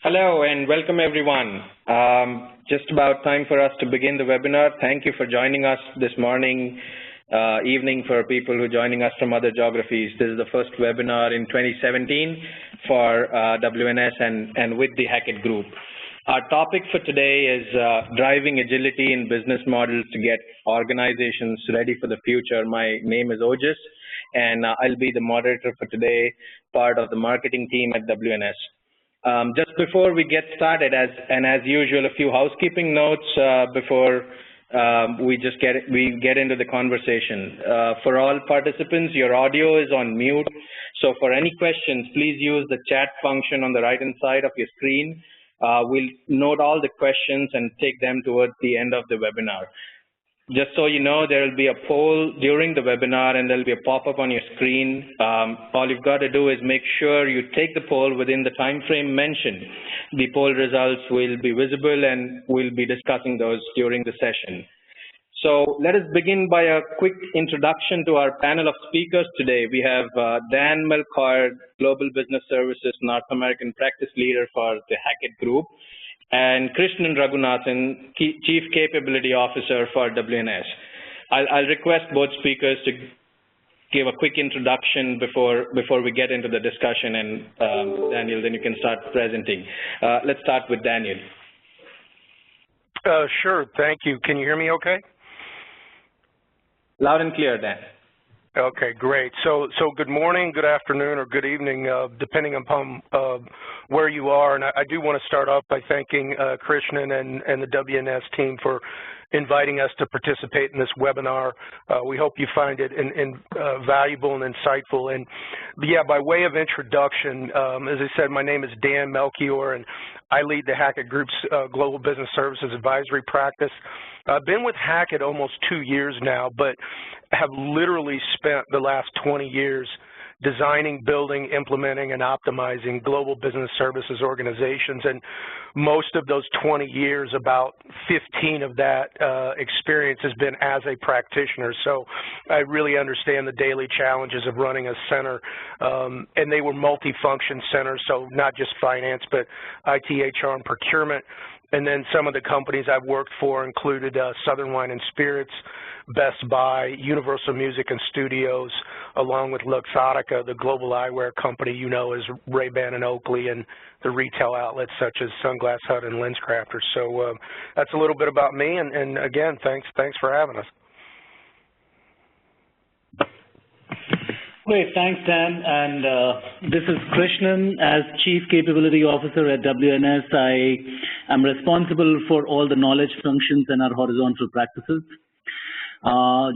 Hello and welcome everyone. Just about time for us to begin the webinar. Thank you for joining us this morning, evening for people who are joining us from other geographies. This is the first webinar in 2017 for WNS and with the Hackett Group. Our topic for today is driving agility in business models to get organizations ready for the future. My name is Ojas and I'll be the moderator for today, part of the marketing team at WNS. Just before we get started, as usual, a few housekeeping notes before we get into the conversation. For all participants, your audio is on mute, so for any questions, please use the chat function on the right-hand side of your screen. We'll note all the questions and take them towards the end of the webinar. Just so you know, there will be a poll during the webinar and there'll be a pop-up on your screen. All you've got to do is make sure you take the poll within the time frame mentioned. The poll results will be visible and we'll be discussing those during the session. So let us begin by a quick introduction to our panel of speakers today. We have Dan Melchard, Global Business Services North American Practice Leader for the Hackett Group, and Krishnan Raghunathan, Chief Capability Officer for WNS. I'll request both speakers to give a quick introduction before we get into the discussion, and Daniel, then you can start presenting. Let's start with Daniel. Sure, thank you. Can you hear me okay? Loud and clear, Dan. Okay, great. So good morning, good afternoon, or good evening, depending upon where you are. And I do want to start off by thanking Krishnan and the WNS team for inviting us to participate in this webinar. We hope you find it valuable and insightful. And yeah, by way of introduction, as I said, my name is Dan Melchior, and I lead the Hackett Group's Global Business Services Advisory Practice. I've been with Hackett almost 2 years now, but have literally spent the last 20 years designing, building, implementing, and optimizing global business services organizations. And most of those 20 years, about 15 of that experience has been as a practitioner. So I really understand the daily challenges of running a center. And they were multi-function centers, so not just finance, but IT, HR, and procurement. And then some of the companies I've worked for included Southern Wine and Spirits, Best Buy, Universal Music and Studios, along with Luxottica, the global eyewear company you know as Ray-Ban and Oakley, and the retail outlets such as Sunglass Hut and LensCrafters. So that's a little bit about me, and again, thanks for having us. Great, thanks, Dan. And this is Krishnan. As Chief Capability Officer at WNS, I am responsible for all the knowledge functions and our horizontal practices.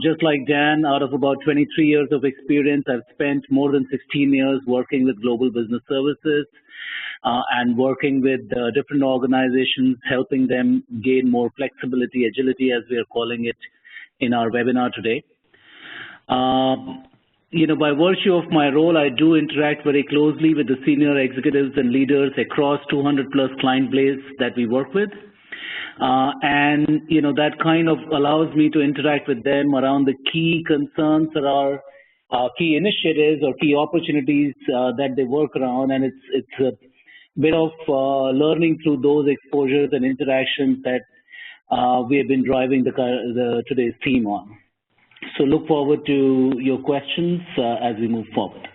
Just like Dan, out of about 23 years of experience, I've spent more than 16 years working with global business services and working with different organizations, helping them gain more flexibility, agility, as we are calling it in our webinar today. You know, by virtue of my role, I do interact very closely with the senior executives and leaders across 200-plus client base that we work with. And, you know, that kind of allows me to interact with them around the key concerns that are key initiatives or key opportunities that they work around. And it's a bit of learning through those exposures and interactions that we have been driving today's theme on. So look forward to your questions as we move forward.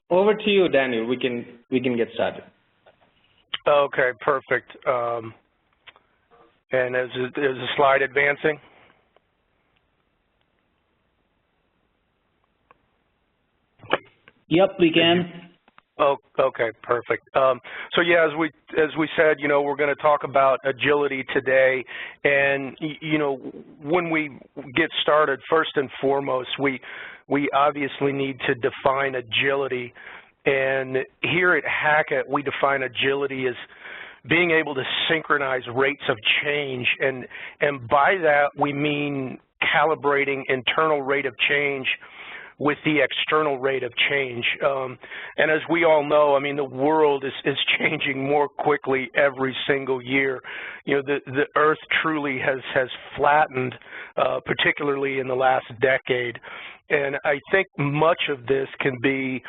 Over to you, Daniel. We can get started. Okay, perfect. And is the slide advancing? Yep, we can. Oh, okay, perfect. So yeah, as we said, you know, we're going to talk about agility today, and you know, when we get started, first and foremost, we obviously need to define agility, and here at Hackett, we define agility as being able to synchronize rates of change, and by that we mean calibrating internal rate of change with the external rate of change. And as we all know, I mean, the world is changing more quickly every single year. You know, the Earth truly has flattened, particularly in the last decade. And I think much of this can be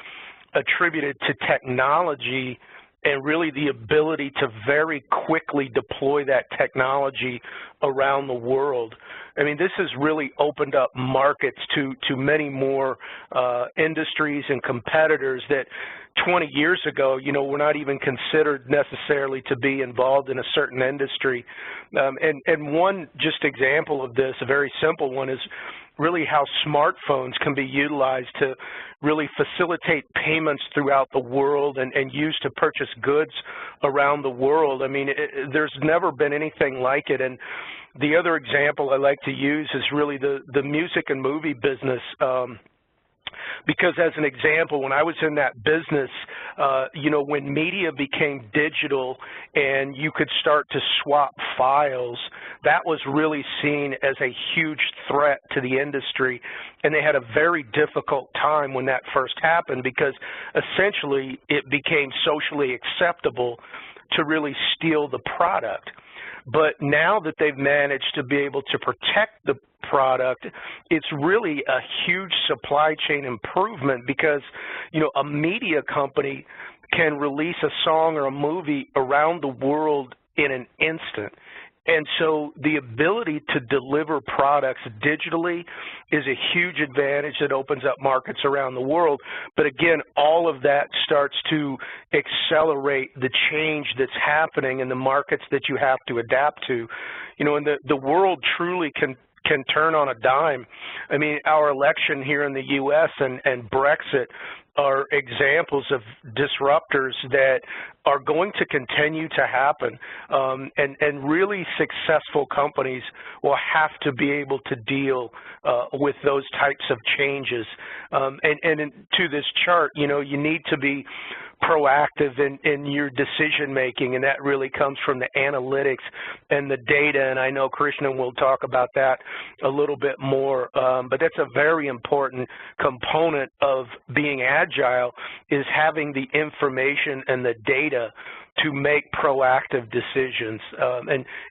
attributed to technology and really the ability to very quickly deploy that technology around the world. I mean, this has really opened up markets to many more industries and competitors that 20 years ago, were not even considered necessarily to be involved in a certain industry. And one just example of this, a very simple one, is really how smartphones can be utilized to really facilitate payments throughout the world and used to purchase goods around the world. I mean, there's never been anything like it. And the other example I like to use is really the music and movie business. Because as an example, when I was in that business, when media became digital and you could start to swap files, that was really seen as a huge threat to the industry. And they had a very difficult time when that first happened, because essentially it became socially acceptable to really steal the product. But now that they've managed to be able to protect the product, it's really a huge supply chain improvement, because, a media company can release a song or a movie around the world in an instant. And so the ability to deliver products digitally is a huge advantage that opens up markets around the world. But again, all of that starts to accelerate the change that's happening in the markets that you have to adapt to. And the world truly can turn on a dime. I mean, our election here in the U.S. and Brexit are examples of disruptors that are going to continue to happen, and really successful companies will have to be able to deal with those types of changes. And to this chart, you need to be proactive in your decision making, and that really comes from the analytics and the data, and I know Krishnan will talk about that a little bit more, but that's a very important component of being agile, is having the information and the data to make proactive decisions,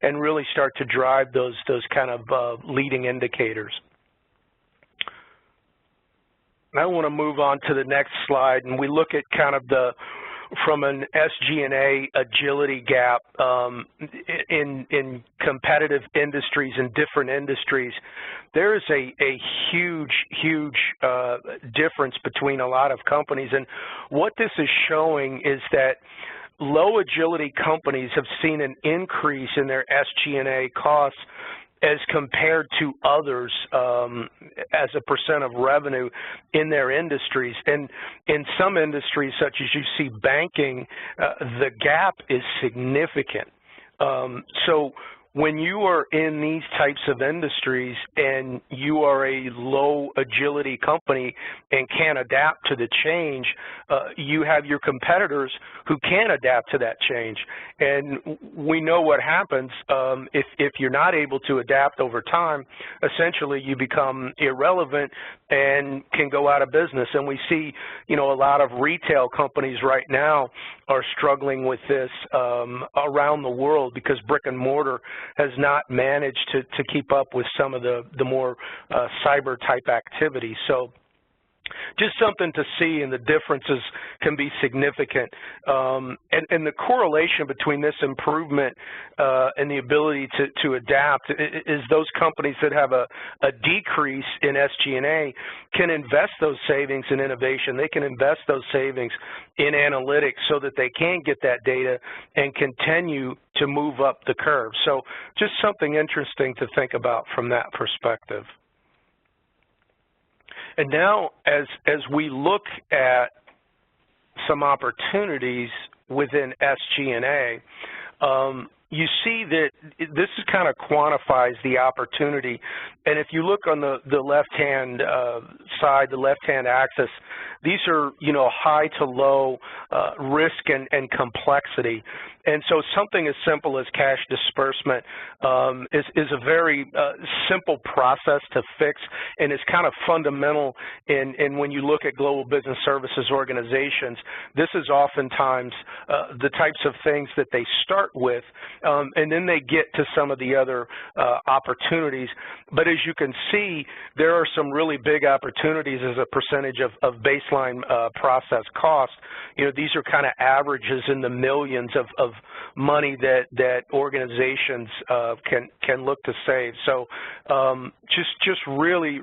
and really start to drive those kind of leading indicators. I want to move on to the next slide, and we look at kind of from an SG&A agility gap in competitive industries and different industries. There is a huge difference between a lot of companies, and what this is showing is that low agility companies have seen an increase in their SG&A costs as compared to others as a percent of revenue in their industries. And in some industries, such as you see banking, the gap is significant. So when you are in these types of industries and you are a low agility company and can't adapt to the change, you have your competitors who can adapt to that change. And we know what happens if you're not able to adapt over time. Essentially, you become irrelevant and can go out of business. And we see, a lot of retail companies right now are struggling with this around the world, because brick and mortar has not managed to keep up with some of the more cyber type activities. So just something to see, and the differences can be significant. And the correlation between this improvement and the ability to adapt is those companies that have a decrease in SG&A can invest those savings in innovation. They can invest those savings in analytics so that they can get that data and continue to move up the curve. So just something interesting to think about from that perspective. And now, as we look at some opportunities within SG&A, you see that this kind of quantifies the opportunity. And if you look on the left-hand side, the left-hand axis, these are, high to low risk and complexity. And so something as simple as cash disbursement is a very simple process to fix, and is kind of fundamental in when you look at global business services organizations. This is oftentimes the types of things that they start with and then they get to some of the other opportunities. But as you can see, there are some really big opportunities as a percentage of baseline process cost. These are kind of averages in the millions of money that organizations can look to save. So just really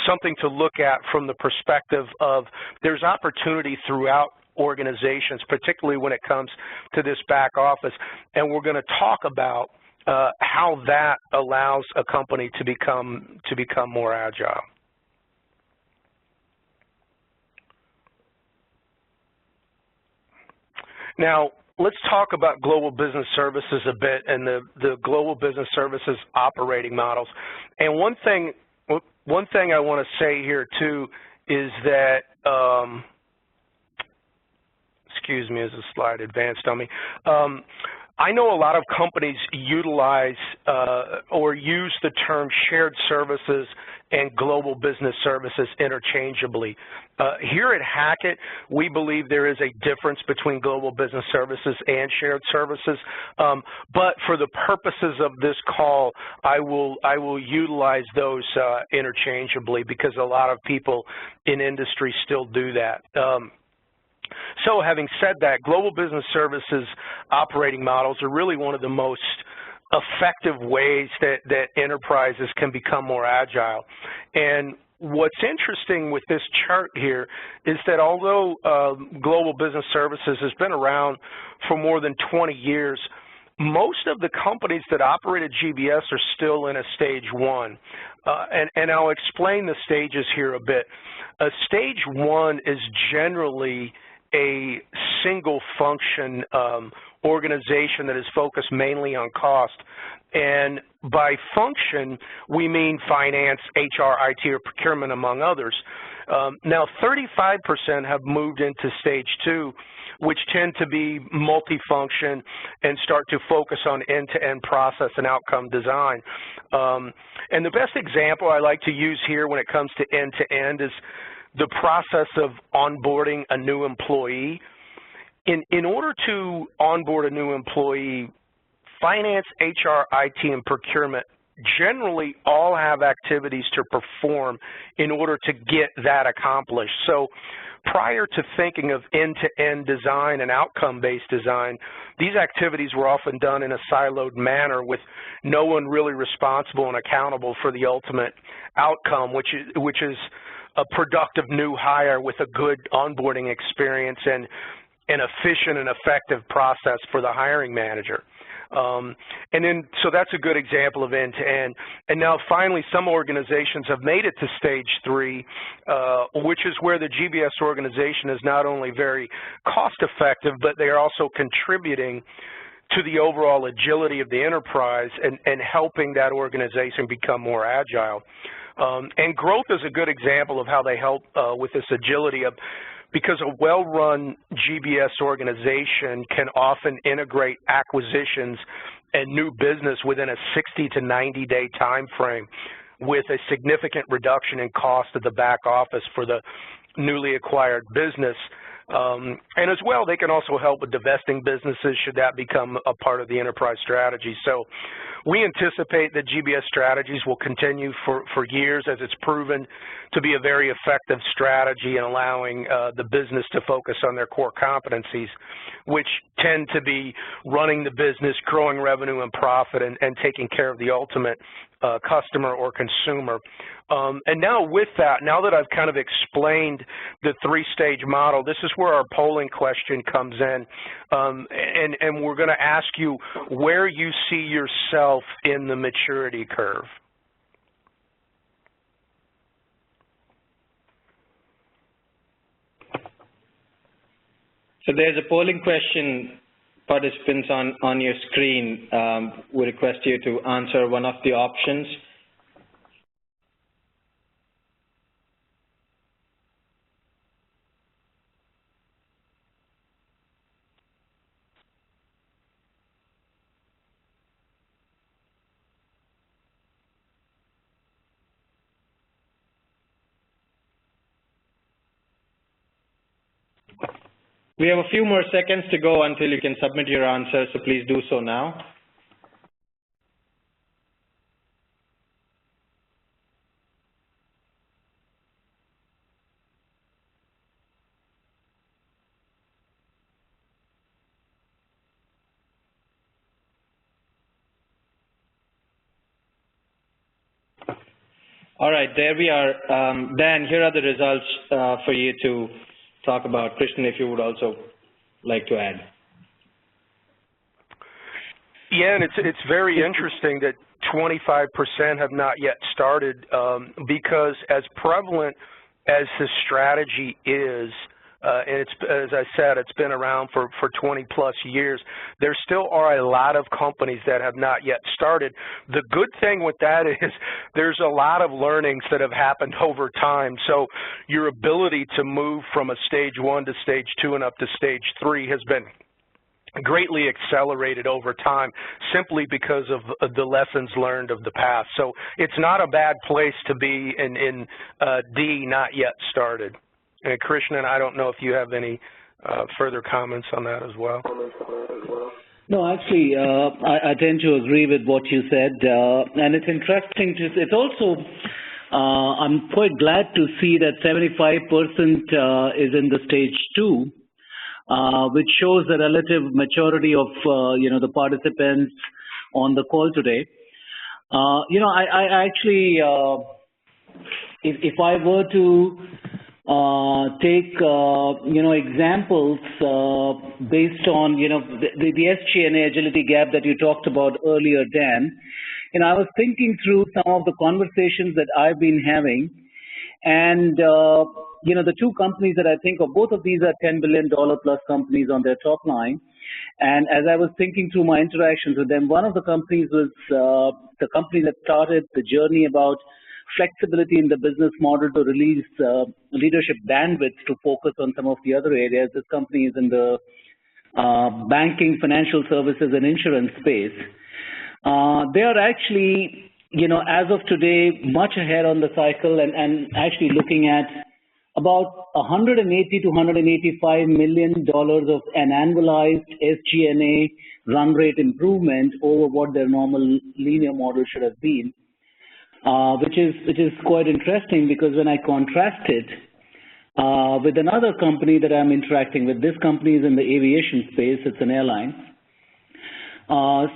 something to look at from the perspective of there's opportunity throughout organizations, particularly when it comes to this back office, and we're going to talk about how that allows a company to become more agile. Now, let's talk about global business services a bit and the global business services operating models. And one thing I want to say here too is that, excuse me as the slide advanced on me, I know a lot of companies utilize or use the term shared services and global business services interchangeably. Here at Hackett, we believe there is a difference between global business services and shared services, but for the purposes of this call, I will utilize those interchangeably because a lot of people in industry still do that. So having said that, global business services operating models are really one of the most effective ways that enterprises can become more agile. And what's interesting with this chart here is that although global business services has been around for more than 20 years, most of the companies that operate at GBS are still in a stage one. And I'll explain the stages here a bit. Stage one is generally a single function organization that is focused mainly on cost. And by function, we mean finance, HR, IT, or procurement, among others. Now, 35% have moved into stage two, which tend to be multifunction and start to focus on end-to-end process and outcome design. And the best example I like to use here when it comes to end-to-end is the process of onboarding a new employee. In order to onboard a new employee, finance, HR, IT, and procurement generally all have activities to perform in order to get that accomplished. So prior to thinking of end-to-end design and outcome-based design, these activities were often done in a siloed manner with no one really responsible and accountable for the ultimate outcome, which is a productive new hire with a good onboarding experience and an efficient and effective process for the hiring manager. And then, so that's a good example of end-to-end. And now finally, some organizations have made it to stage three, which is where the GBS organization is not only very cost-effective, but they are also contributing to the overall agility of the enterprise and helping that organization become more agile. And growth is a good example of how they help with this agility because a well-run GBS organization can often integrate acquisitions and new business within a 60 to 90-day time frame with a significant reduction in cost of the back office for the newly acquired business. And as well, they can also help with divesting businesses should that become a part of the enterprise strategy. So we anticipate that GBS strategies will continue for years as it's proven to be a very effective strategy in allowing the business to focus on their core competencies, which tend to be running the business, growing revenue and profit, and taking care of the ultimate customer or consumer. And now with that, now that I've kind of explained the three-stage model, this is where our polling question comes in. And we're going to ask you where you see yourself in the maturity curve. So there's a polling question, participants, on your screen. We request you to answer one of the options. We have a few more seconds to go until you can submit your answer, so please do so now. All right, there we are. Dan, here are the results for you to talk about. Krishnan, if you would also like to add. Yeah, and it's very interesting that 25% have not yet started because as prevalent as this strategy is, and it's, as I said, it's been around for 20 plus years, there still are a lot of companies that have not yet started. The good thing with that is there's a lot of learnings that have happened over time. So your ability to move from a stage 1 to stage 2 and up to stage 3 has been greatly accelerated over time simply because of the lessons learned of the past. So it's not a bad place to be in D, not yet started. And Krishnan, I don't know if you have any further comments on that as well. No, actually, I tend to agree with what you said, and it's interesting to. It's also, I'm quite glad to see that 75% is in the stage 2, which shows the relative maturity of the participants on the call today. I actually, if I were to take examples based on the SG&A agility gap that you talked about earlier, Dan. I was thinking through some of the conversations that I've been having, and the two companies that I think of, both of these are $10 billion plus companies on their top line. And as I was thinking through my interactions with them, one of the companies was the company that started the journey about flexibility in the business model to release leadership bandwidth to focus on some of the other areas. This company is in the banking, financial services, and insurance space. They are actually, as of today, much ahead on the cycle and actually looking at about $180 to $185 million of an annualized SG&A run rate improvement over what their normal linear model should have been. Which is quite interesting, because when I contrast it with another company that I'm interacting with, this company is in the aviation space, it's an airline,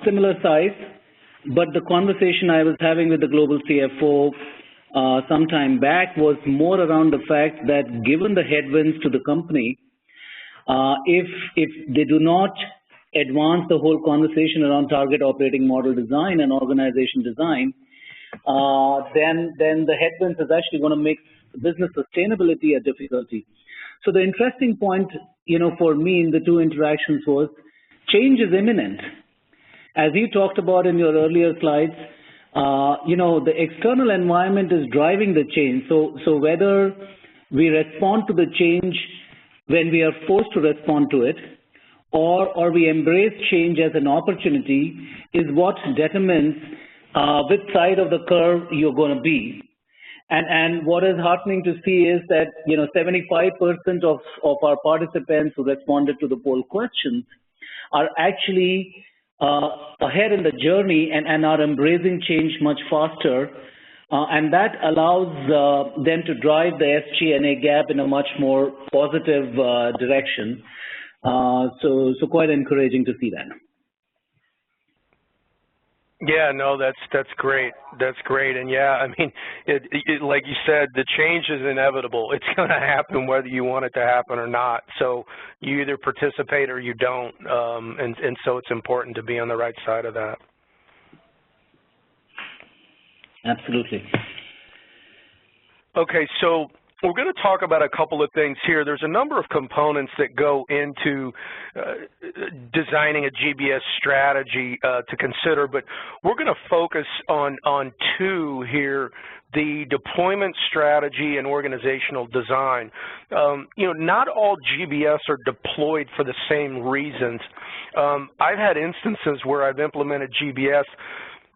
similar size, but the conversation I was having with the global CFO some time back was more around the fact that given the headwinds to the company, if they do not advance the whole conversation around target operating model design and organization design, then the headwinds is actually going to make business sustainability a difficulty. So the interesting point, for me in the two interactions was change is imminent. As you talked about in your earlier slides, the external environment is driving the change. So whether we respond to the change when we are forced to respond to it, or we embrace change as an opportunity, is what determines which side of the curve you're going to be. And what is heartening to see is that 75% of our participants who responded to the poll questions are actually ahead in the journey and are embracing change much faster, and that allows them to drive the SG&A gap in a much more positive direction. So quite encouraging to see that. Yeah, no, that's great. That's great. And yeah, I mean, like you said, the change is inevitable. It's going to happen whether you want it to happen or not. So you either participate or you don't. And so it's important to be on the right side of that. Absolutely. Okay, so we're going to talk about a couple of things here. There's a number of components that go into designing a GBS strategy to consider, but we're going to focus on two here: the deployment strategy and organizational design. Not all GBS are deployed for the same reasons. I've had instances where I've implemented GBS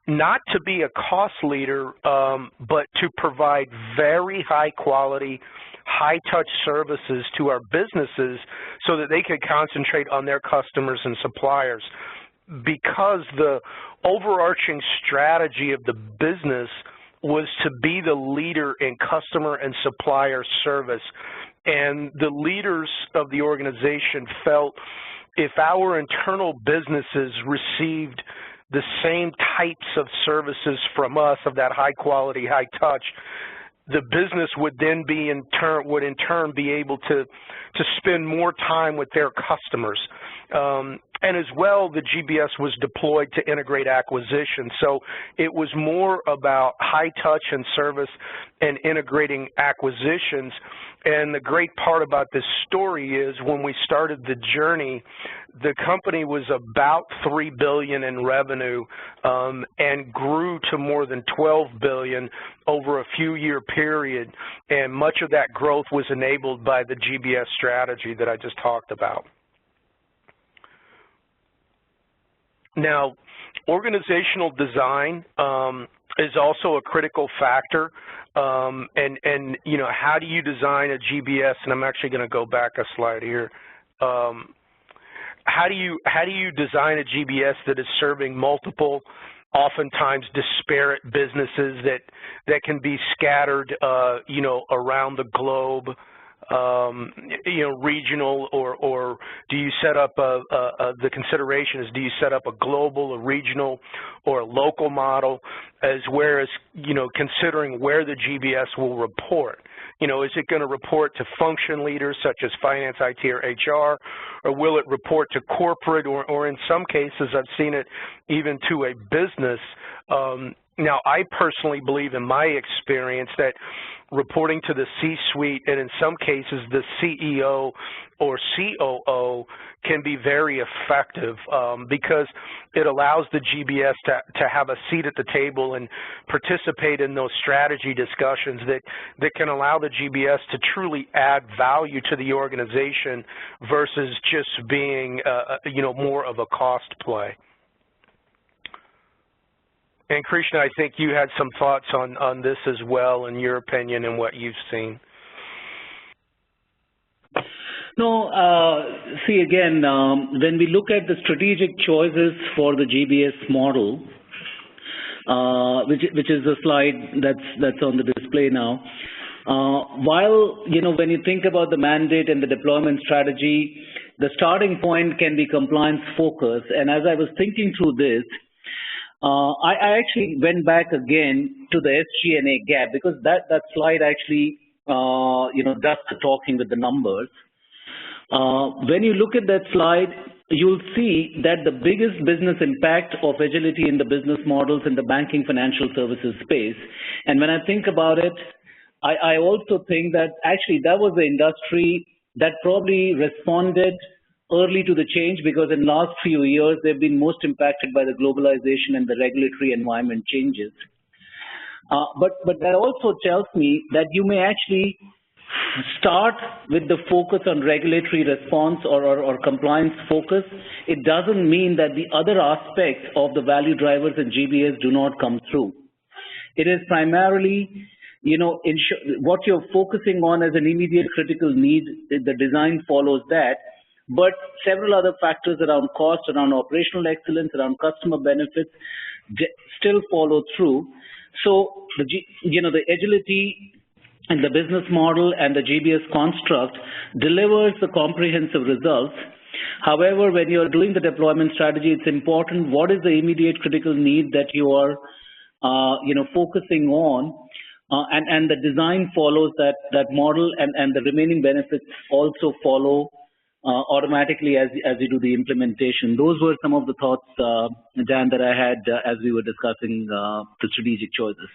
not to be a cost leader, but to provide very high quality, high-touch services to our businesses so that they could concentrate on their customers and suppliers. Because the overarching strategy of the business was to be the leader in customer and supplier service, and the leaders of the organization felt if our internal businesses received the same types of services from us, of that high quality, high touch, the business would then be in turn be able to spend more time with their customers. And as well, the GBS was deployed to integrate acquisitions. So it was more about high touch and service and integrating acquisitions. And the great part about this story is when we started the journey, the company was about $3 billion in revenue and grew to more than $12 billion over a few-year period. And much of that growth was enabled by the GBS strategy that I just talked about. Now, organizational design is also a critical factor, and you know, how do you design a GBS? And I'm actually going to go back a slide here. How do you design a GBS that is serving multiple, oftentimes disparate businesses that can be scattered, you know, around the globe? You know, regional, or do you set up the consideration is, do you set up a global, a regional, or a local model, as well as, you know, considering where the GBS will report? You know, is it going to report to function leaders such as finance, IT, or HR, or will it report to corporate, or in some cases I've seen it even to a business? Now, I personally believe, in my experience, that reporting to the C-suite and in some cases the CEO or COO can be very effective because it allows the GBS to have a seat at the table and participate in those strategy discussions that can allow the GBS to truly add value to the organization versus just being, you know, more of a cost play. And Krishna, I think you had some thoughts on this as well, in your opinion and what you've seen. No, see again, when we look at the strategic choices for the GBS model, which is the slide that's on the display now, while, you know, when you think about the mandate and the deployment strategy, the starting point can be compliance focus. And as I was thinking through this, I actually went back again to the SG&A gap, because that slide actually, you know, does the talking with the numbers. When you look at that slide, you'll see that the biggest business impact of agility in the business models in the banking financial services space. And when I think about it, I also think that actually that was the industry that probably responded early to the change, because in the last few years they've been most impacted by the globalization and the regulatory environment changes. But that also tells me that you may actually start with the focus on regulatory response or compliance focus. It doesn't mean that the other aspects of the value drivers in GBS do not come through. It is primarily, you know, what you're focusing on as an immediate critical need, the design follows that. But several other factors around cost, around operational excellence, around customer benefits still follow through. So, you know, the agility and the business model and the GBS construct delivers the comprehensive results. However, when you're doing the deployment strategy, it's important what is the immediate critical need that you are, you know, focusing on, and the design follows that model, and the remaining benefits also follow automatically as you do the implementation. Those were some of the thoughts, Dan, that I had as we were discussing the strategic choices.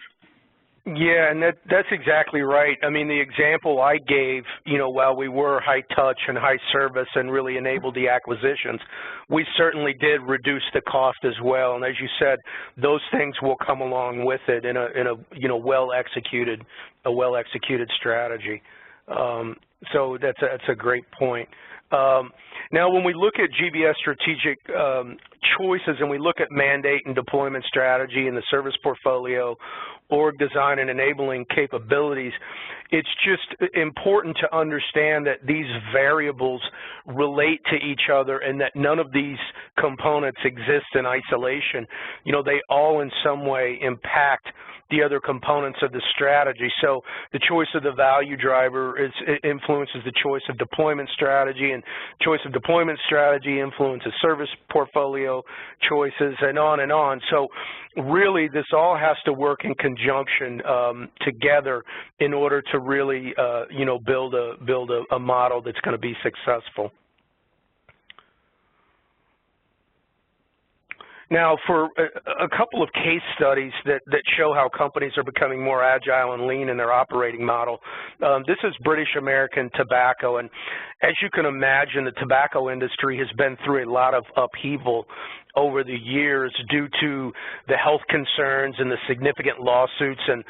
Yeah, and that's exactly right. I mean, the example I gave, you know, while we were high touch and high service and really enabled the acquisitions, we certainly did reduce the cost as well. And as you said, those things will come along with it in a you know, well executed strategy. So that's a great point. Now, when we look at GBS strategic choices and we look at mandate and deployment strategy and the service portfolio, org design and enabling capabilities, it's just important to understand that these variables relate to each other and that none of these components exist in isolation. You know, they all in some way impact the other components of the strategy. So the choice of the value driver influences the choice of deployment strategy, and choice of deployment strategy influences service portfolio choices, and on and on. So really this all has to work in conjunction together in order to really you know, build a model that's going to be successful. Now, for a couple of case studies that show how companies are becoming more agile and lean in their operating model, this is British American Tobacco, and as you can imagine, the tobacco industry has been through a lot of upheaval over the years due to the health concerns and the significant lawsuits and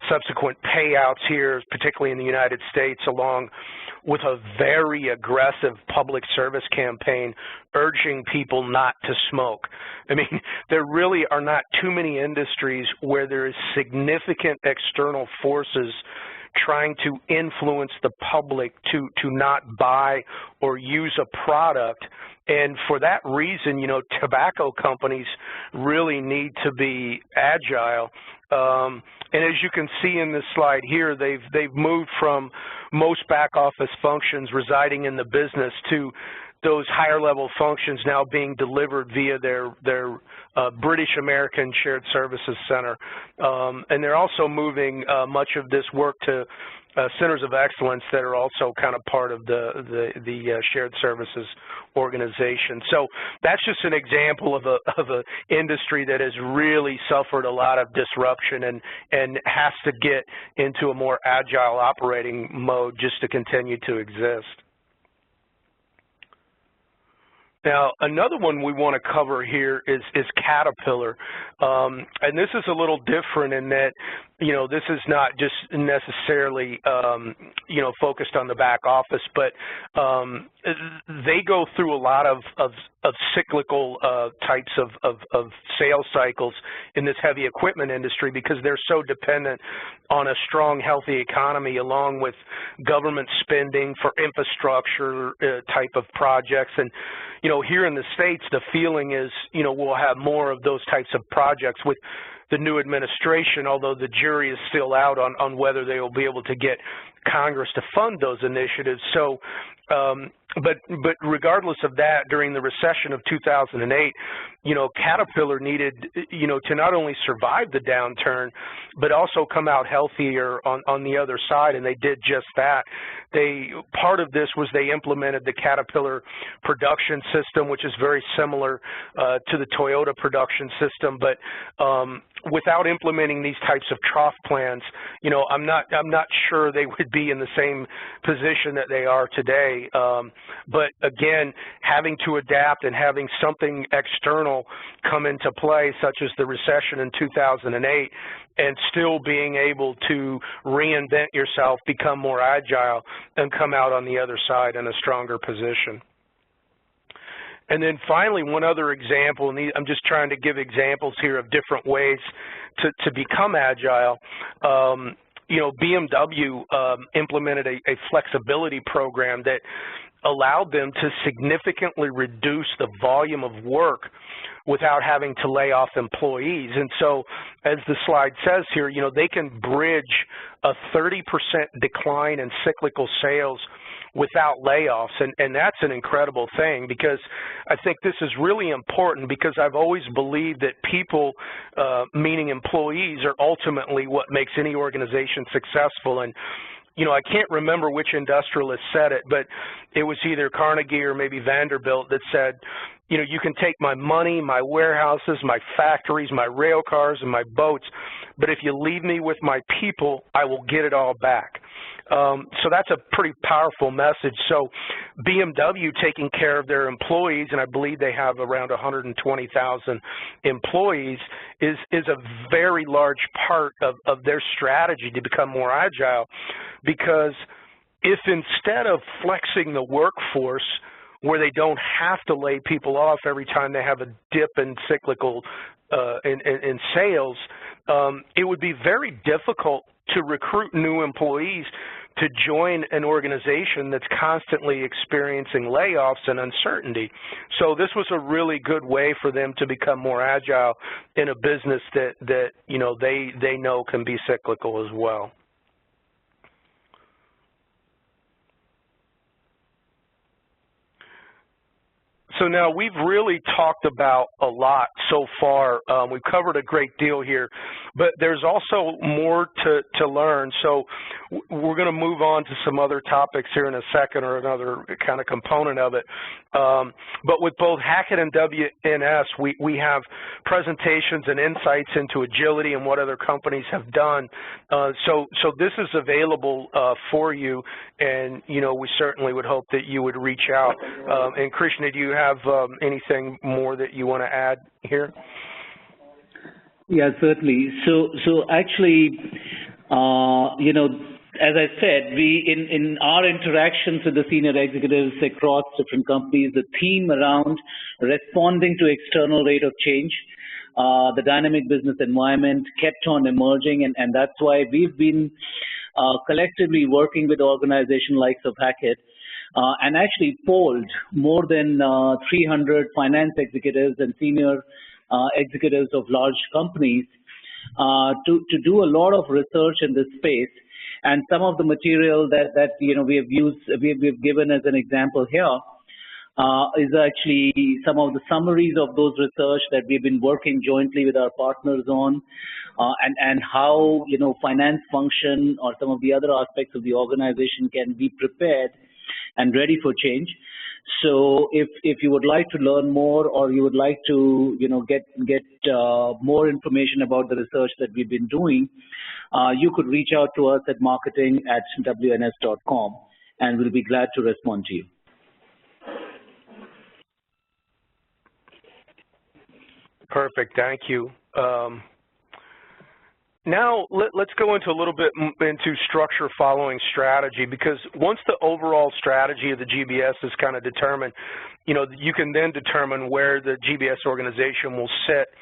subsequent payouts here, particularly in the United States, along with a very aggressive public service campaign urging people not to smoke. I mean, there really are not too many industries where there is significant external forces trying to influence the public to not buy or use a product. And for that reason, you know, tobacco companies really need to be agile. And as you can see in this slide here, they've moved from most back office functions residing in the business to those higher level functions now being delivered via their British American Shared Services Center. And they're also moving much of this work to centers of excellence that are also kind of part of the shared services organization. So that's just an example of a industry that has really suffered a lot of disruption and has to get into a more agile operating mode just to continue to exist. Now, another one we want to cover here is Caterpillar, and this is a little different in that, you know, this is not just necessarily, you know, focused on the back office, but they go through a lot of cyclical types of sales cycles in this heavy equipment industry because they're so dependent on a strong, healthy economy along with government spending for infrastructure type of projects. And, you know, here in the States, the feeling is, you know, we'll have more of those types of projects with the new administration, although the jury is still out on whether they will be able to get Congress to fund those initiatives. So, but regardless of that, during the recession of 2008, you know, Caterpillar needed, you know, to not only survive the downturn, but also come out healthier on the other side, and they did just that. Part of this was they implemented the Caterpillar production system, which is very similar to the Toyota production system, but without implementing these types of trough plans, you know, I'm not sure they would be in the same position that they are today. But again, having to adapt and having something external come into play, such as the recession in 2008, and still being able to reinvent yourself, become more agile, and come out on the other side in a stronger position. And then finally, one other example, and I'm just trying to give examples here of different ways to become agile. You know, BMW implemented a flexibility program that allowed them to significantly reduce the volume of work without having to lay off employees. And so, as the slide says here, you know, they can bridge a 30% decline in cyclical sales without layoffs, and that's an incredible thing, because I think this is really important, because I've always believed that people, meaning employees, are ultimately what makes any organization successful. And you know, I can't remember which industrialist said it, but it was either Carnegie or maybe Vanderbilt that said, you know, you can take my money, my warehouses, my factories, my rail cars, and my boats, but if you leave me with my people, I will get it all back. So that's a pretty powerful message. So BMW taking care of their employees, and I believe they have around 120,000 employees, is a very large part of their strategy to become more agile, because if instead of flexing the workforce, where they don't have to lay people off every time they have a dip in cyclical in sales, it would be very difficult to recruit new employees to join an organization that's constantly experiencing layoffs and uncertainty. So this was a really good way for them to become more agile in a business that you know, they know can be cyclical as well. So now we've really talked about a lot so far. We've covered a great deal here, but there's also more to learn. So we're going to move on to some other topics here in a second, or another kind of component of it. But with both Hackett and WNS, we have presentations and insights into agility and what other companies have done. So this is available for you, and you know, we certainly would hope that you would reach out. And Krishna, do you have anything more that you want to add here? Yeah, certainly. So actually, you know, as I said, we in our interactions with the senior executives across different companies, the theme around responding to external rate of change, the dynamic business environment kept on emerging, and that's why we've been collectively working with organizations like Hackett, and actually polled more than 300 finance executives and senior executives of large companies to do a lot of research in this space. And some of the material that you know we have given as an example here is actually some of the summaries of those research that we've been working jointly with our partners on, and how, you know, finance function or some of the other aspects of the organization can be prepared and ready for change. So if you would like to learn more, or you would like to, you know, get more information about the research that we've been doing, you could reach out to us at marketing@wns.com, and we'll be glad to respond to you. Perfect, thank you. Now let's go into a little bit into structure following strategy, because once the overall strategy of the GBS is kind of determined, you know, you can then determine where the GBS organization will sit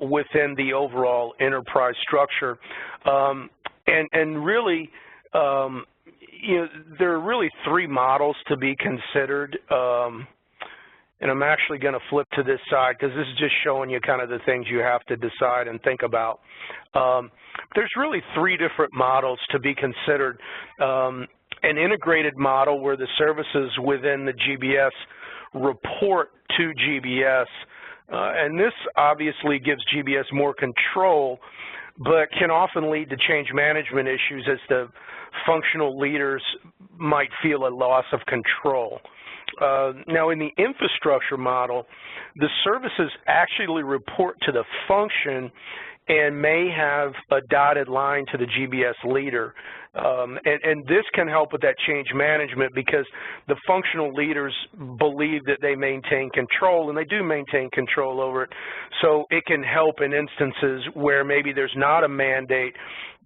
within the overall enterprise structure. And really, you know, there are really three models to be considered. And I'm actually going to flip to this side, because this is just showing you kind of the things you have to decide and think about. There's really three different models to be considered. An integrated model where the services within the GBS report to GBS. And this obviously gives GBS more control, but can often lead to change management issues, as the functional leaders might feel a loss of control. Now, in the infrastructure model, the services actually report to the function and may have a dotted line to the GBS leader. And this can help with that change management, because the functional leaders believe that they maintain control, and they do maintain control over it. So it can help in instances where maybe there's not a mandate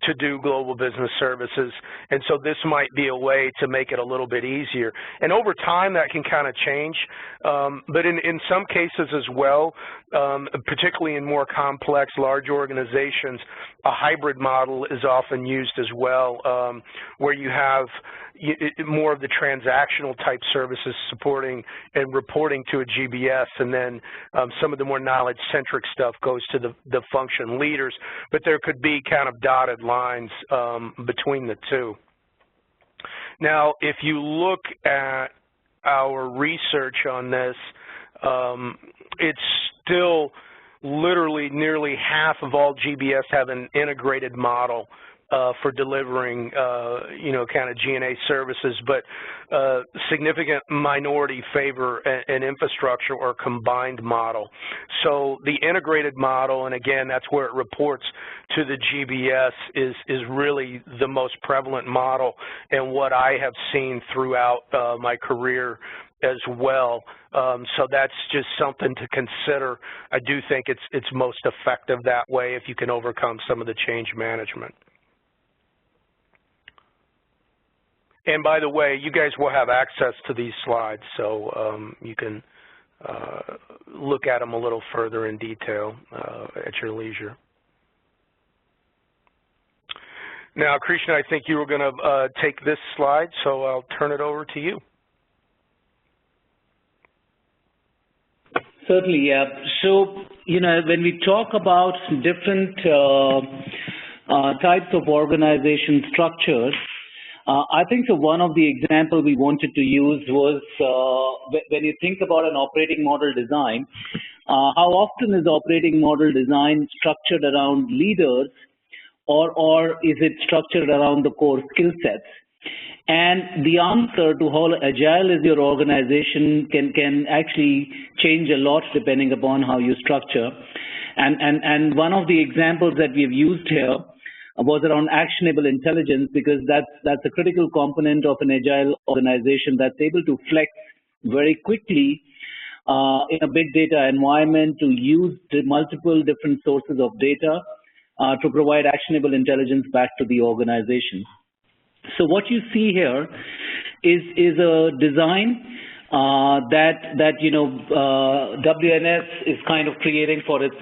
to do global business services, and so this might be a way to make it a little bit easier. And over time, that can kind of change, but in some cases as well, particularly in more complex, large organizations, a hybrid model is often used as well, where you have more of the transactional type services supporting and reporting to a GBS, and then some of the more knowledge-centric stuff goes to the function leaders, but there could be kind of dotted lines between the two. Now, if you look at our research on this, it's still literally nearly half of all GBS have an integrated model for delivering, you know, kind of G&A services, but significant minority favor an infrastructure or combined model. So the integrated model, and again, that's where it reports to the GBS, is really the most prevalent model, and what I have seen throughout my career as well. So that's just something to consider. I do think it's most effective that way if you can overcome some of the change management. And by the way, you guys will have access to these slides, so you can look at them a little further in detail at your leisure. Now, Krishna, I think you were going to take this slide, so I'll turn it over to you. Certainly, yeah. So, when we talk about different types of organization structures, I think one of the examples we wanted to use was when you think about an operating model design, how often is operating model design structured around leaders, or is it structured around the core skill sets? And the answer to how agile is your organization can actually change a lot depending upon how you structure. And one of the examples that we've used here was around actionable intelligence, because that's a critical component of an agile organization that's able to flex very quickly in a big data environment to use the multiple different sources of data to provide actionable intelligence back to the organization. So what you see here is a design that WNS is kind of creating for its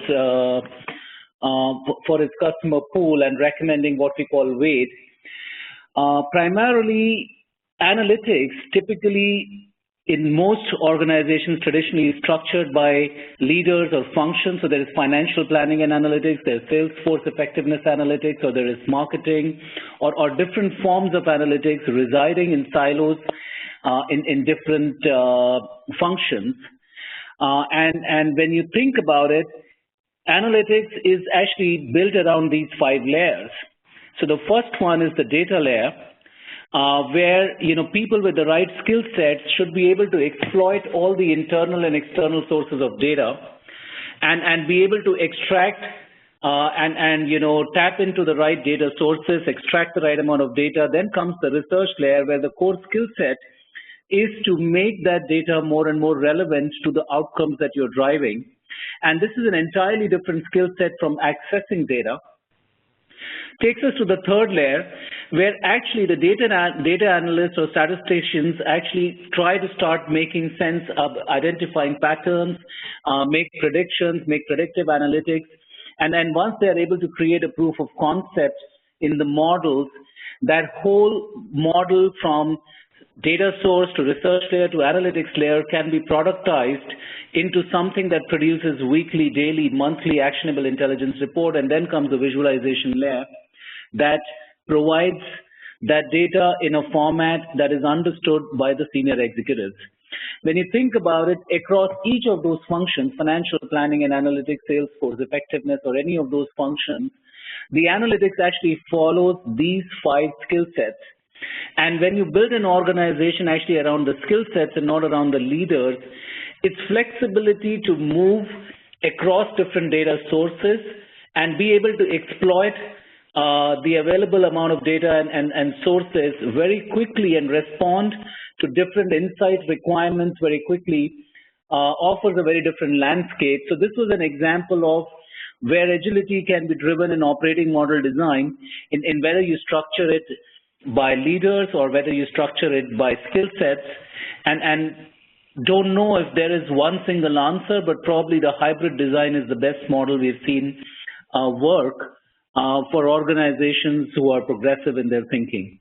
customer pool and recommending what we call weight. Primarily, analytics typically in most organizations traditionally is structured by leaders or functions. So there is financial planning and analytics, there's sales force effectiveness analytics, or there is marketing, or different forms of analytics residing in silos in different functions. And when you think about it, analytics is actually built around these 5 layers. So the first one is the data layer, where people with the right skill sets should be able to exploit all the internal and external sources of data, and be able to extract and tap into the right data sources, extract the right amount of data. Then comes the research layer, where the core skill set is to make that data more and more relevant to the outcomes that you're driving. And this is an entirely different skill set from accessing data. Takes us to the third layer, where actually the data analysts or statisticians actually try to start making sense of identifying patterns, make predictions, make predictive analytics. And then once they're able to create a proof of concept in the models, that whole model from data source to research layer to analytics layer can be productized into something that produces weekly, daily, monthly actionable intelligence report. And then comes the visualization layer that provides that data in a format that is understood by the senior executives. When you think about it, across each of those functions, financial planning and analytics, sales force effectiveness, or any of those functions, the analytics actually follows these 5 skill sets. And when you build an organization actually around the skill sets and not around the leaders, its flexibility to move across different data sources and be able to exploit the available amount of data and sources very quickly and respond to different insight requirements very quickly offers a very different landscape. So this was an example of where agility can be driven in operating model design, in whether you structure it by leaders or whether you structure it by skill sets, and don't know if there is one single answer, but probably the hybrid design is the best model we've seen work for organizations who are progressive in their thinking.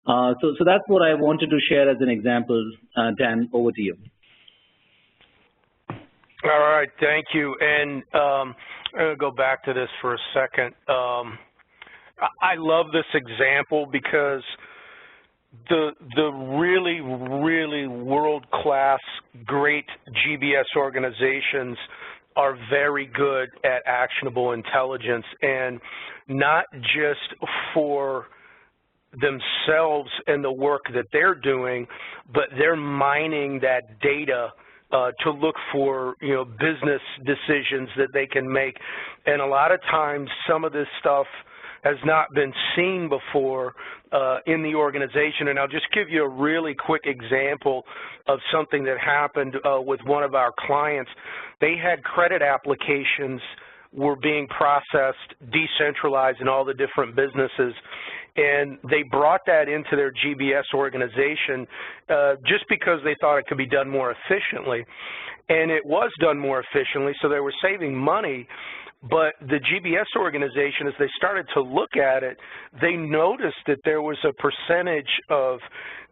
So that's what I wanted to share as an example. Dan, over to you. All right, thank you. And I'm going to go back to this for a second. I love this example because the really, really world-class, great GBS organizations are very good at actionable intelligence, and not just for themselves and the work that they're doing, but they're mining that data to look for, business decisions that they can make. And a lot of times some of this stuff has not been seen before in the organization. And I'll just give you a really quick example of something that happened with one of our clients. They had credit applications were being processed, decentralized in all the different businesses, and they brought that into their GBS organization just because they thought it could be done more efficiently. And it was done more efficiently, so they were saving money. But the GBS organization, as they started to look at it, they noticed that there was a percentage of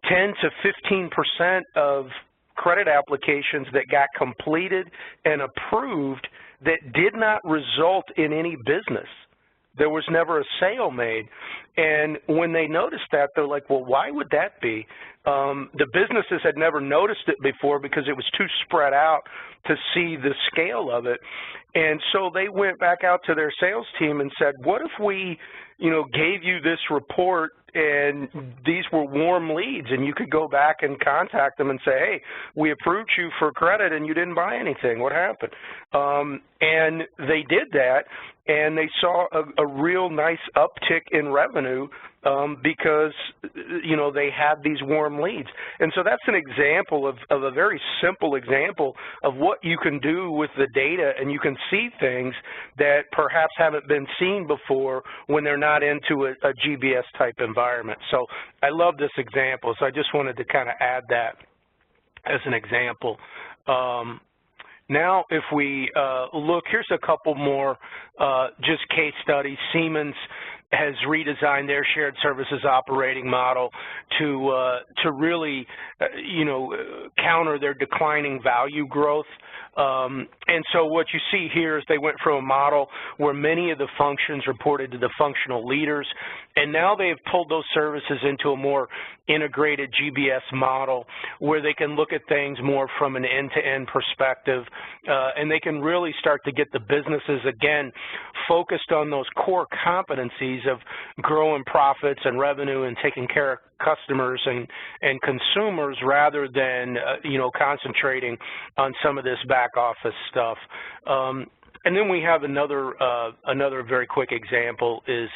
10 to 15% of credit applications that got completed and approved that did not result in any business. There was never a sale made. And when they noticed that, they're like, well, why would that be? The businesses had never noticed it before because it was too spread out to see the scale of it. And so they went back out to their sales team and said, what if we, gave you this report and these were warm leads, and you could go back and contact them and say, hey, we approved you for credit and you didn't buy anything. What happened? And they did that, and they saw a real nice uptick in revenue because, they had these warm leads. And so that's an example of a very simple example of what you can do with the data, and you can see things that perhaps haven't been seen before when they're not into a GBS type environment. So I love this example, so I just wanted to kind of add that as an example. Now, if we look, here's a couple more just case studies. Siemens has redesigned their shared services operating model to really, counter their declining value growth. And so what you see here is they went from a model where many of the functions reported to the functional leaders, and now they've pulled those services into a more integrated GBS model where they can look at things more from an end-to-end perspective, and they can really start to get the businesses, again, focused on those core competencies of growing profits and revenue and taking care of customers and consumers rather than, concentrating on some of this back office stuff. And then we have another very quick example is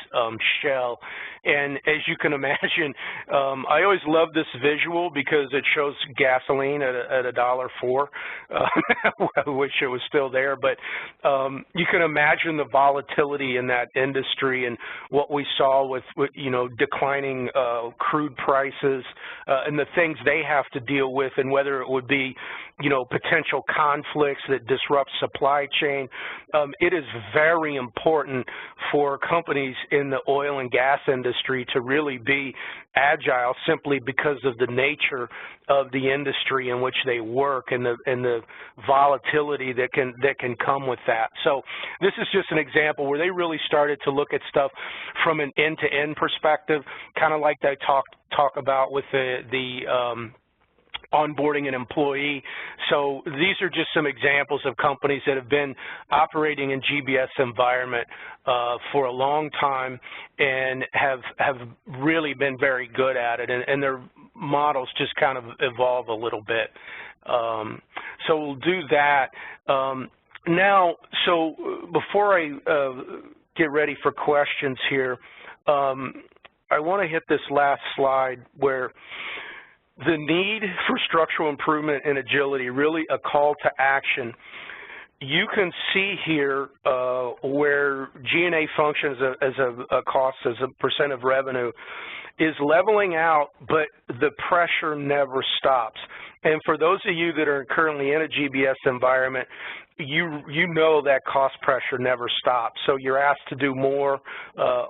Shell. And as you can imagine, I always love this visual because it shows gasoline at $1.04. I wish it was still there, but you can imagine the volatility in that industry and what we saw with declining crude prices and the things they have to deal with, and whether it would be potential conflicts that disrupt supply chain. It is very important for companies in the oil and gas industry to really be agile simply because of the nature of the industry in which they work and the volatility that can come with that. So this is just an example where they really started to look at stuff from an end-to-end perspective, kind of like they talk about with the onboarding an employee. So these are just some examples of companies that have been operating in GBS environment for a long time and have really been very good at it, and their models just kind of evolve a little bit. So we'll do that. Now, so before I get ready for questions here, I want to hit this last slide where the need for structural improvement and agility, really a call to action. You can see here where G&A functions as a cost, as a percent of revenue, is leveling out, but the pressure never stops. And for those of you that are currently in a GBS environment, you know that cost pressure never stops. So you're asked to do more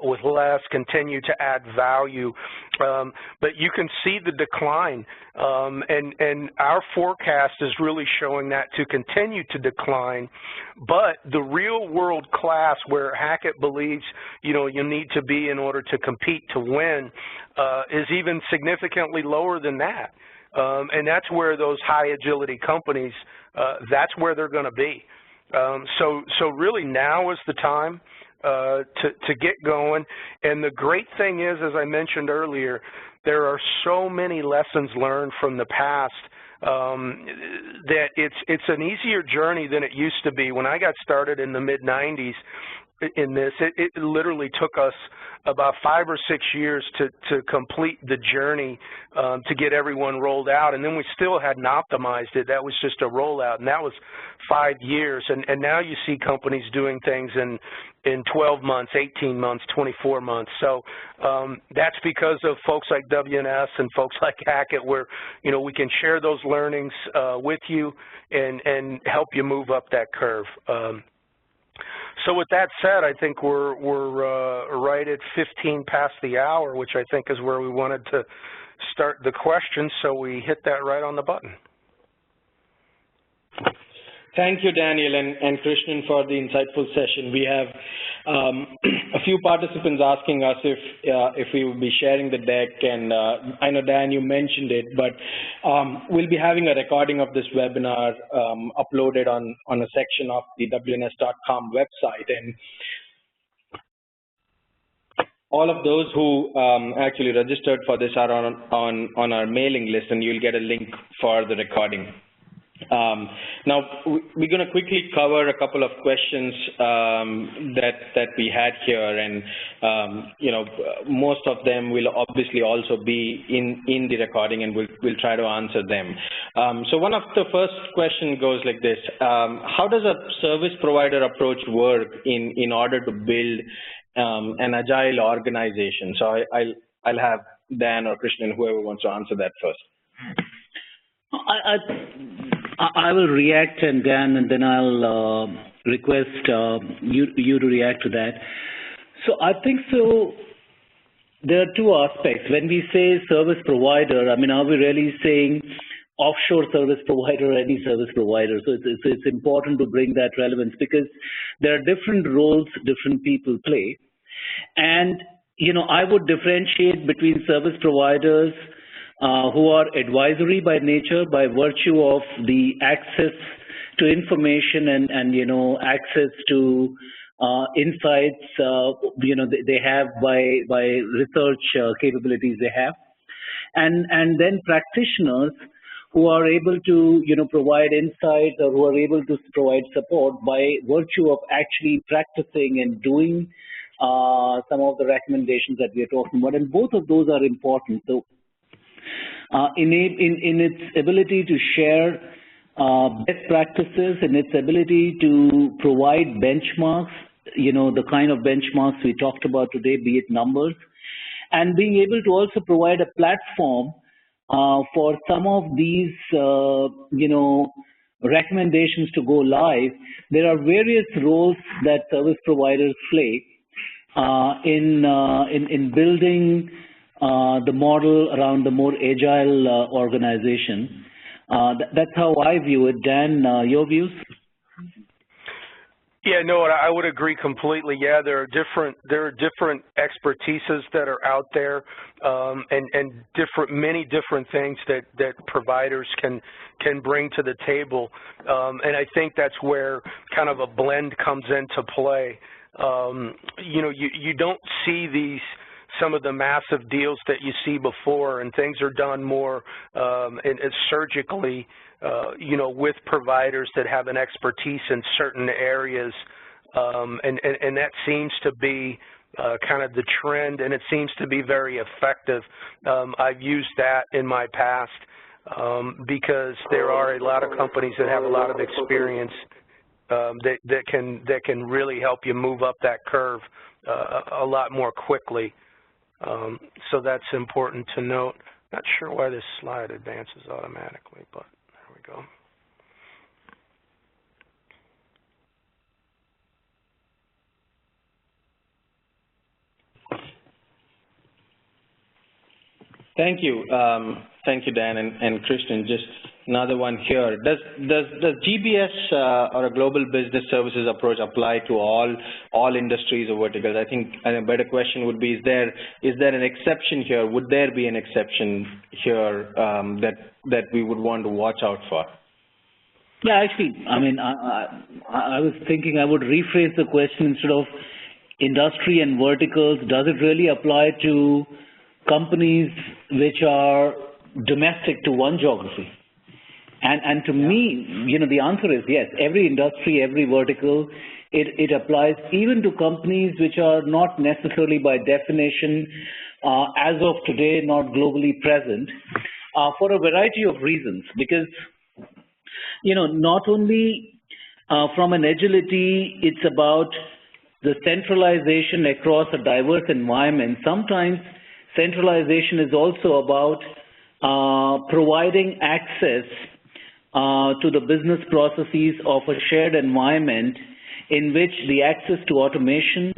with less, continue to add value. But you can see the decline, and our forecast is really showing that to continue to decline. But the real world class where Hackett believes you need to be in order to compete to win is even significantly lower than that. And that's where those high agility companies, that's where they're going to be. So really now is the time to get going. And the great thing is, as I mentioned earlier, there are so many lessons learned from the past that it's an easier journey than it used to be. When I got started in the mid-90s, in this. It literally took us about 5 or 6 years to complete the journey to get everyone rolled out, and then we still hadn't optimized it. That was just a rollout, and that was 5 years. And now you see companies doing things in 12 months, 18 months, 24 months. So that's because of folks like WNS and folks like Hackett, where we can share those learnings with you and help you move up that curve. So with that said, I think we're right at 15 past the hour, which I think is where we wanted to start the questions. So we hit that right on the button. Thank you, Daniel and Krishnan, for the insightful session. We have a few participants asking us if we will be sharing the deck, and I know, Dan, you mentioned it, but we'll be having a recording of this webinar uploaded on a section of the WNS.com website, and all of those who actually registered for this are on our mailing list, and you'll get a link for the recording. Now, we're going to quickly cover a couple of questions that we had here, and most of them will obviously also be in the recording, and we'll try to answer them. So one of the first question goes like this: how does a service provider approach work in order to build an agile organization? So I'll have Dan or Krishnan, whoever wants to answer that first. I will react, and Dan, and then I'll request you to react to that. So I think there are two aspects. When we say service provider, I mean, are we really saying offshore service provider or any service provider? So it's important to bring that relevance, because there are different roles different people play. And, I would differentiate between service providers who are advisory by nature, by virtue of the access to information and access to insights they have by research capabilities they have, and then practitioners who are able to provide insights, or who are able to provide support by virtue of actually practicing and doing some of the recommendations that we are talking about, and both of those are important. So in its ability to share best practices, and its ability to provide benchmarks, the kind of benchmarks we talked about today, be it numbers, and being able to also provide a platform for some of these, recommendations to go live. There are various roles that service providers play in building the model around the more agile organization. That's how I view it. Dan, your views? Yeah, no, I would agree completely. Yeah, there are different expertises that are out there, and many different things that providers can bring to the table, and I think that's where kind of a blend comes into play. You don't see some of the massive deals that you see before, and things are done more surgically, with providers that have an expertise in certain areas, and that seems to be kind of the trend, and it seems to be very effective. I've used that in my past because there are a lot of companies that have a lot of experience that can really help you move up that curve a lot more quickly. So that's important to note. Not sure why this slide advances automatically, but there we go. Thank you. Thank you, Dan and Krishnan. Just another one here. Does GBS or a global business services approach apply to all industries or verticals? I think a better question would be: is there an exception here? Would there be an exception here that we would want to watch out for? Yeah, actually, I mean, I was thinking I would rephrase the question instead of industry and verticals. Does it really apply to companies which are domestic to one geography? And to me, the answer is yes. Every industry, every vertical it applies even to companies which are not necessarily by definition, as of today, not globally present, for a variety of reasons. Because, not only from an agility, it's about the centralization across a diverse environment. Sometimes centralization is also about providing access to the business processes of a shared environment in which the access to automation,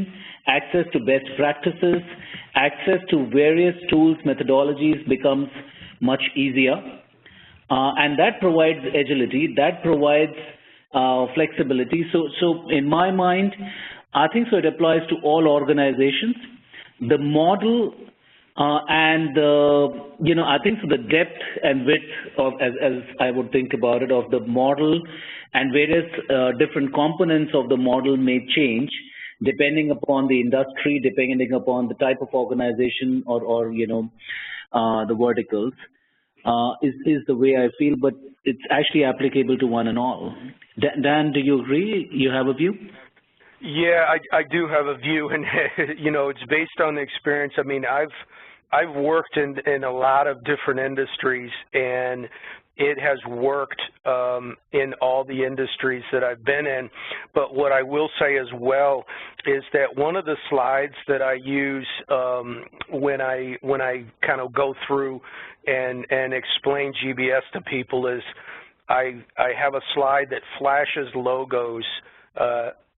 access to best practices, access to various tools, methodologies becomes much easier. And that provides agility, that provides flexibility. So in my mind, I think so it applies to all organizations. The model and I think so the depth and width of, as I would think about it, of the model and various different components of the model may change depending upon the industry, depending upon the type of organization or the verticals. Is the way I feel, but it's actually applicable to one and all. Dan, do you agree? You have a view? Yeah, I do have a view, and it's based on the experience. I mean, I've worked in a lot of different industries, and it has worked in all the industries that I've been in. But what I will say as well is that one of the slides that I use when I kind of go through and explain GBS to people is I have a slide that flashes logos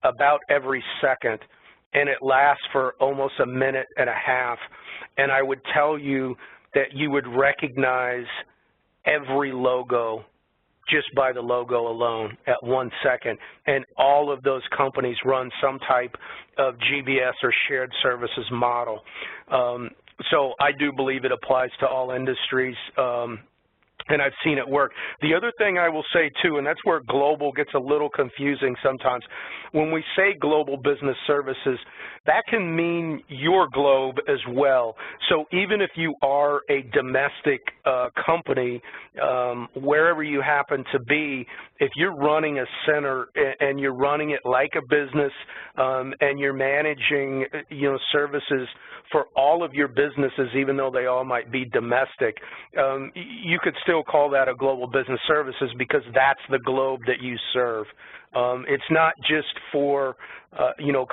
about every second, and it lasts for almost a minute and a half. And I would tell you that you would recognize every logo just by the logo alone at 1 second. And all of those companies run some type of GBS or shared services model. So I do believe it applies to all industries. And I've seen it work. The other thing I will say, too, and that's where global gets a little confusing sometimes. When we say global business services, that can mean your globe as well. So even if you are a domestic company, wherever you happen to be, if you're running a center and you're running it like a business and you're managing, services for all of your businesses, even though they all might be domestic, you could still call that a global business services because that's the globe that you serve. It's not just for,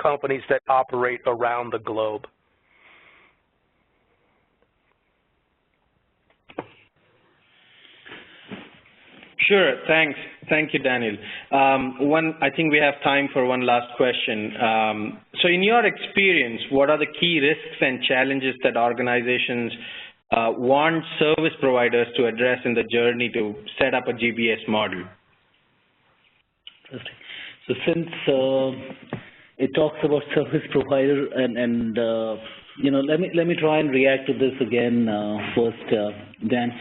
companies that operate around the globe. Sure, thanks. Thank you, Daniel. I think we have time for one last question. So in your experience, what are the key risks and challenges that organizations want service providers to address in the journey to set up a GBS model? Interesting. So since it talks about service provider and let me try and react to this again first, Dan.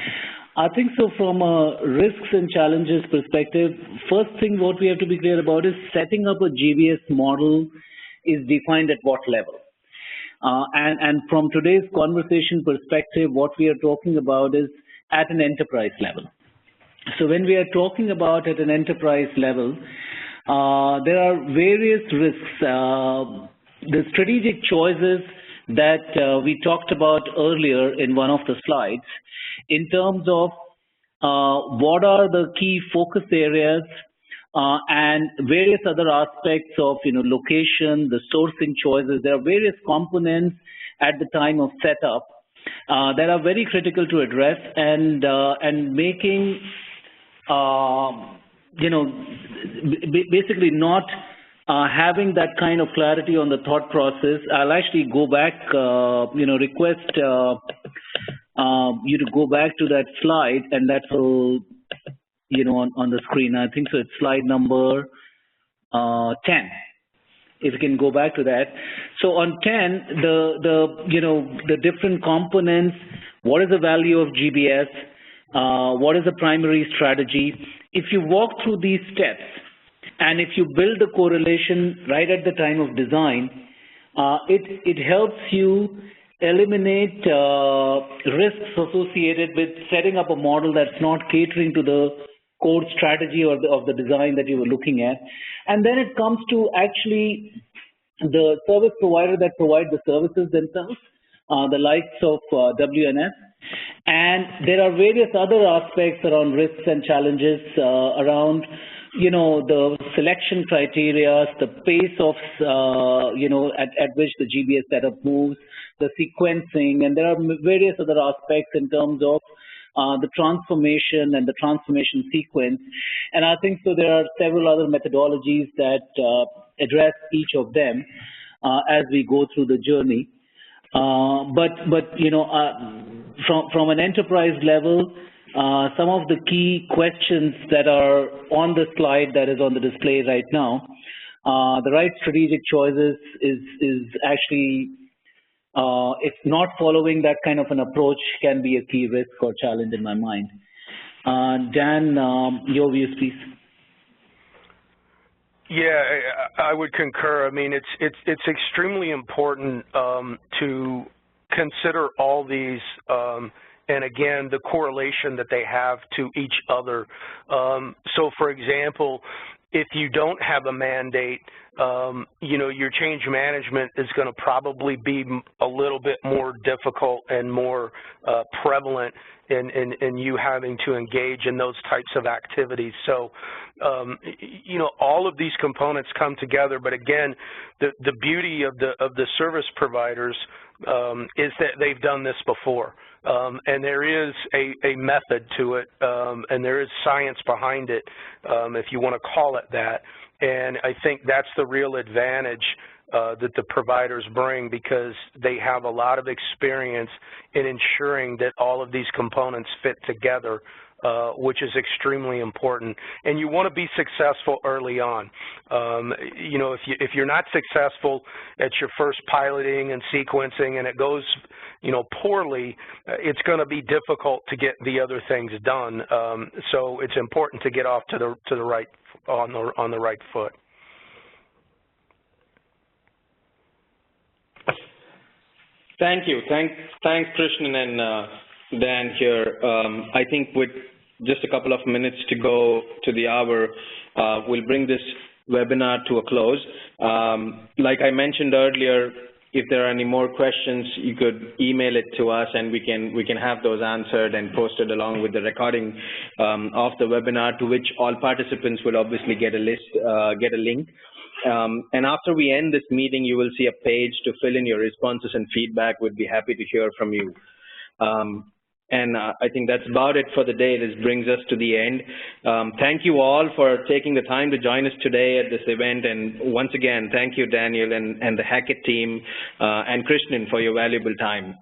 I think so from a risks and challenges perspective, first thing what we have to be clear about is setting up a GBS model is defined at what level. And from today's conversation perspective, what we are talking about is at an enterprise level. So when we are talking about at an enterprise level, there are various risks. The strategic choices that we talked about earlier in one of the slides in terms of what are the key focus areas and various other aspects of location, the sourcing choices. There are various components at the time of setup that are very critical to address, and making basically not having that kind of clarity on the thought process. I'll actually go back, request you to go back to that slide, and that will, on the screen. I think so. It's slide number 10. If you can go back to that. So on 10, the different components. What is the value of GBS? What is the primary strategy? If you walk through these steps, and if you build the correlation right at the time of design, it helps you eliminate risks associated with setting up a model that's not catering to the core strategy or of the design that you were looking at. And then it comes to actually the service provider that provide the services themselves, the likes of WNS. And there are various other aspects around risks and challenges around, the selection criteria, the pace of, at which the GBS setup moves, the sequencing, and there are various other aspects in terms of the transformation and the transformation sequence. And I think so there are several other methodologies that address each of them as we go through the journey. From an enterprise level, some of the key questions that are on the slide that is on the display right now, the right strategic choices is actually, if not following that kind of an approach, can be a key risk or challenge in my mind. Dan, your views, please. Yeah, I would concur. I mean, it's extremely important to consider all these, and again, the correlation that they have to each other. So, for example, if you don't have a mandate, your change management is going to probably be a little bit more difficult and more prevalent in you having to engage in those types of activities. So, all of these components come together. But again, the beauty of the service providers is that they've done this before. And there is a method to it, and there is science behind it, if you want to call it that. And I think that's the real advantage that the providers bring, because they have a lot of experience in ensuring that all of these components fit together, which is extremely important. And you want to be successful early on. If you're not successful at your first piloting and sequencing and it goes, poorly, it's going to be difficult to get the other things done. So it's important to get off to the right on the right foot. Thank you. Thanks, Krishnan and Dan here. I think with just a couple of minutes to go to the hour, we'll bring this webinar to a close. Like I mentioned earlier, if there are any more questions, you could email it to us, and we can have those answered and posted along with the recording of the webinar, to which all participants will obviously get a link. And after we end this meeting, you will see a page to fill in your responses and feedback. We'd be happy to hear from you. And I think that's about it for the day. This brings us to the end. Thank you all for taking the time to join us today at this event. And once again, thank you, Daniel, and the Hackett team, and Krishnan, for your valuable time.